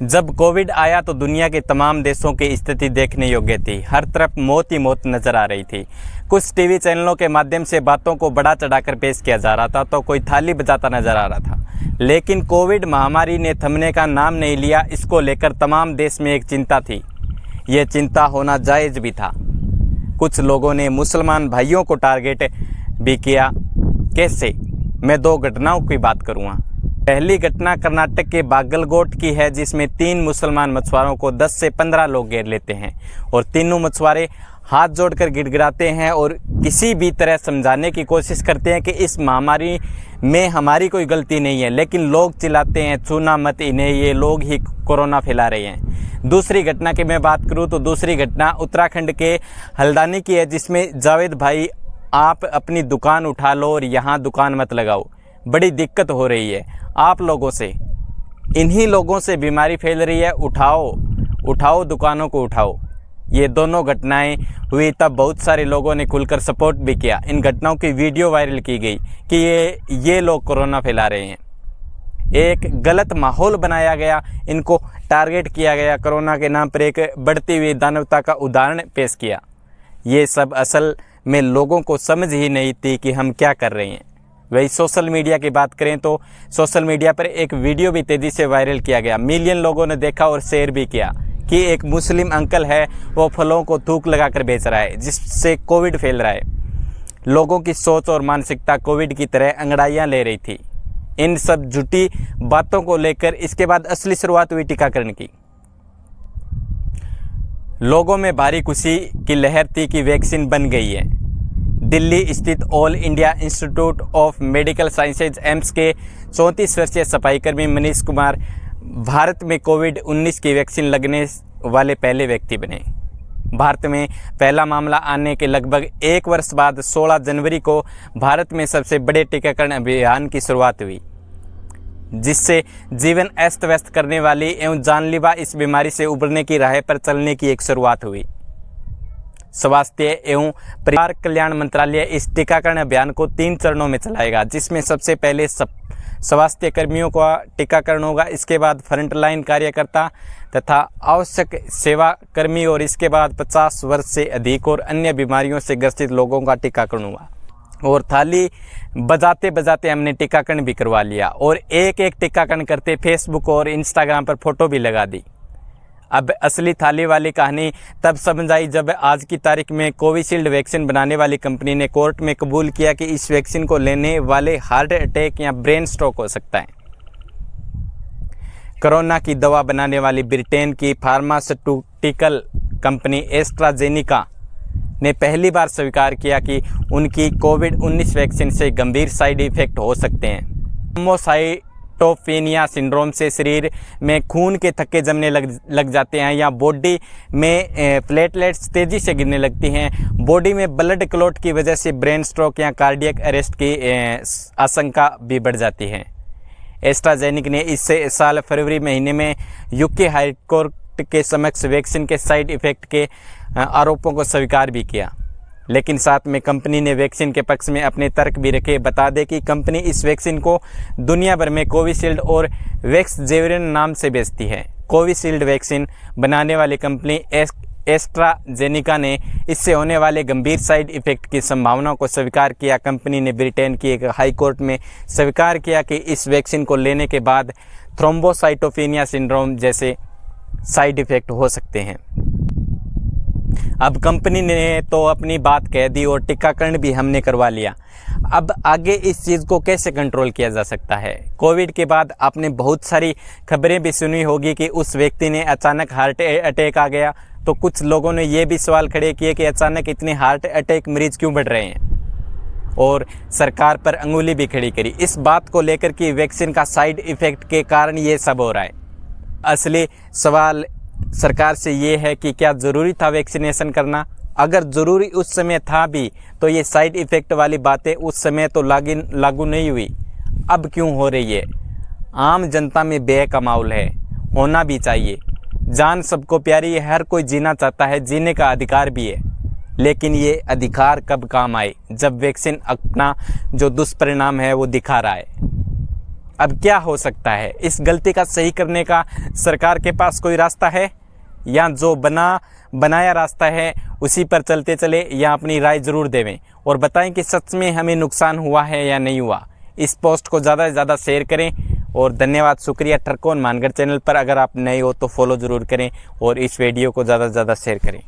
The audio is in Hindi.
जब कोविड आया तो दुनिया के तमाम देशों की स्थिति देखने योग्य थी। हर तरफ मौत ही मौत नजर आ रही थी। कुछ टीवी चैनलों के माध्यम से बातों को बढ़ा चढ़ाकर पेश किया जा रहा था तो कोई थाली बजाता नजर आ रहा था। लेकिन कोविड महामारी ने थमने का नाम नहीं लिया। इसको लेकर तमाम देश में एक चिंता थी। ये चिंता होना जायज़ भी था। कुछ लोगों ने मुसलमान भाइयों को टारगेट भी किया। कैसे? मैं दो घटनाओं की बात करूँगा। पहली घटना कर्नाटक के बागलकोट की है, जिसमें 3 मुसलमान मछुआरों को 10 से 15 लोग घेर लेते हैं और तीनों मछुआरे हाथ जोड़कर गिड़गिड़ाते हैं और किसी भी तरह समझाने की कोशिश करते हैं कि इस महामारी में हमारी कोई गलती नहीं है, लेकिन लोग चिल्लाते हैं छूना मत इन्हें, ये लोग ही कोरोना फैला रहे हैं। दूसरी घटना की मैं बात करूं तो दूसरी घटना उत्तराखंड के हल्द्वानी की है, जिसमें जावेद भाई आप अपनी दुकान उठा लो और यहाँ दुकान मत लगाओ, बड़ी दिक्कत हो रही है आप लोगों से, इन्हीं लोगों से बीमारी फैल रही है, उठाओ दुकानों को उठाओ। ये दोनों घटनाएं हुई तब बहुत सारे लोगों ने खुलकर सपोर्ट भी किया। इन घटनाओं की वीडियो वायरल की गई कि ये लोग कोरोना फैला रहे हैं। एक गलत माहौल बनाया गया, इनको टारगेट किया गया, कोरोना के नाम पर एक बढ़ती हुई दानवता का उदाहरण पेश किया। ये सब असल में लोगों को समझ ही नहीं थी कि हम क्या कर रहे हैं। वही सोशल मीडिया की बात करें तो सोशल मीडिया पर एक वीडियो भी तेज़ी से वायरल किया गया। मिलियन लोगों ने देखा और शेयर भी किया कि एक मुस्लिम अंकल है, वो फलों को थूक लगाकर बेच रहा है, जिससे कोविड फैल रहा है। लोगों की सोच और मानसिकता कोविड की तरह अंगड़ाइयाँ ले रही थी। इन सब झूठी बातों को लेकर इसके बाद असली शुरुआत हुई टीकाकरण की। लोगों में भारी खुशी की लहर थी कि वैक्सीन बन गई है। दिल्ली स्थित all India institute of medical sciences AIIMS के 34 वर्षीय सफाईकर्मी मनीष कुमार भारत में कोविड-19 की वैक्सीन लगने वाले पहले व्यक्ति बने। भारत में पहला मामला आने के लगभग 1 वर्ष बाद 16 जनवरी को भारत में सबसे बड़े टीकाकरण अभियान की शुरुआत हुई, जिससे जीवन अस्त व्यस्त करने वाली एवं जानलेवा इस बीमारी से उबरने की राह पर चलने की एक शुरुआत हुई। स्वास्थ्य एवं परिवार कल्याण मंत्रालय इस टीकाकरण अभियान को 3 चरणों में चलाएगा, जिसमें सबसे पहले स्वास्थ्य कर्मियों का टीकाकरण होगा, इसके बाद फ्रंटलाइन कार्यकर्ता तथा आवश्यक सेवा कर्मी और इसके बाद 50 वर्ष से अधिक और अन्य बीमारियों से ग्रसित लोगों का टीकाकरण हुआ। और थाली बजाते बजाते हमने टीकाकरण भी करवा लिया और एक टीकाकरण करते फेसबुक और इंस्टाग्राम पर फोटो भी लगा दी। अब असली थाली वाली कहानी तब समझ आई जब आज की तारीख में कोविशील्ड वैक्सीन बनाने वाली कंपनी ने कोर्ट में कबूल किया कि इस वैक्सीन को लेने वाले हार्ट अटैक या ब्रेन स्ट्रोक हो सकता है। कोरोना की दवा बनाने वाली ब्रिटेन की फार्मास्यूटिकल कंपनी एस्ट्राजेनिका ने पहली बार स्वीकार किया कि उनकी कोविड-19 वैक्सीन से गंभीर साइड इफेक्ट हो सकते हैं। टोफेनिया सिंड्रोम से शरीर में खून के थक्के जमने लग जाते हैं या बॉडी में प्लेटलेट्स तेज़ी से गिरने लगती हैं। बॉडी में ब्लड क्लॉट की वजह से ब्रेन स्ट्रोक या कार्डियक अरेस्ट की आशंका भी बढ़ जाती है। एस्ट्राजेनिक ने इस साल फरवरी महीने में यूके हाईकोर्ट के समक्ष वैक्सीन के साइड इफ़ेक्ट के आरोपों को स्वीकार भी किया, लेकिन साथ में कंपनी ने वैक्सीन के पक्ष में अपने तर्क भी रखे। बता दें कि कंपनी इस वैक्सीन को दुनिया भर में कोविशील्ड और वैक्सजेवियन नाम से बेचती है। कोविशील्ड वैक्सीन बनाने वाली कंपनी एस्ट्राजेनिका ने इससे होने वाले गंभीर साइड इफेक्ट की संभावना को स्वीकार किया। कंपनी ने ब्रिटेन की एक हाई कोर्ट में स्वीकार किया कि इस वैक्सीन को लेने के बाद थ्रोम्बोसाइटोपेनिया सिंड्रोम जैसे साइड इफेक्ट हो सकते हैं। अब कंपनी ने तो अपनी बात कह दी और टीकाकरण भी हमने करवा लिया। अब आगे इस चीज़ को कैसे कंट्रोल किया जा सकता है? कोविड के बाद आपने बहुत सारी खबरें भी सुनी होगी कि उस व्यक्ति ने अचानक हार्ट अटैक आ गया, तो कुछ लोगों ने ये भी सवाल खड़े किए कि अचानक इतने हार्ट अटैक मरीज क्यों बढ़ रहे हैं, और सरकार पर अंगुली भी खड़ी करी इस बात को लेकर कि वैक्सीन का साइड इफ़ेक्ट के कारण ये सब हो रहा है। असली सवाल सरकार से ये है कि क्या ज़रूरी था वैक्सीनेशन करना? अगर ज़रूरी उस समय था भी तो ये साइड इफ़ेक्ट वाली बातें उस समय तो लागू नहीं हुई, अब क्यों हो रही है? आम जनता में भय का माहौल है, होना भी चाहिए। जान सबको प्यारी है, हर कोई जीना चाहता है, जीने का अधिकार भी है, लेकिन ये अधिकार कब काम आए? जब वैक्सीन अपना जो दुष्परिणाम है वो दिखा रहा है। अब क्या हो सकता है? इस गलती का सही करने का सरकार के पास कोई रास्ता है, या जो बनाया रास्ता है उसी पर चलते चले, या अपनी राय ज़रूर देवें और बताएं कि सच में हमें नुकसान हुआ है या नहीं हुआ। इस पोस्ट को ज़्यादा से ज़्यादा शेयर करें और धन्यवाद, शुक्रिया। ठरकोन मानगढ़ चैनल पर अगर आप नए हो तो फॉलो ज़रूर करें और इस वीडियो को ज़्यादा से ज़्यादा शेयर करें।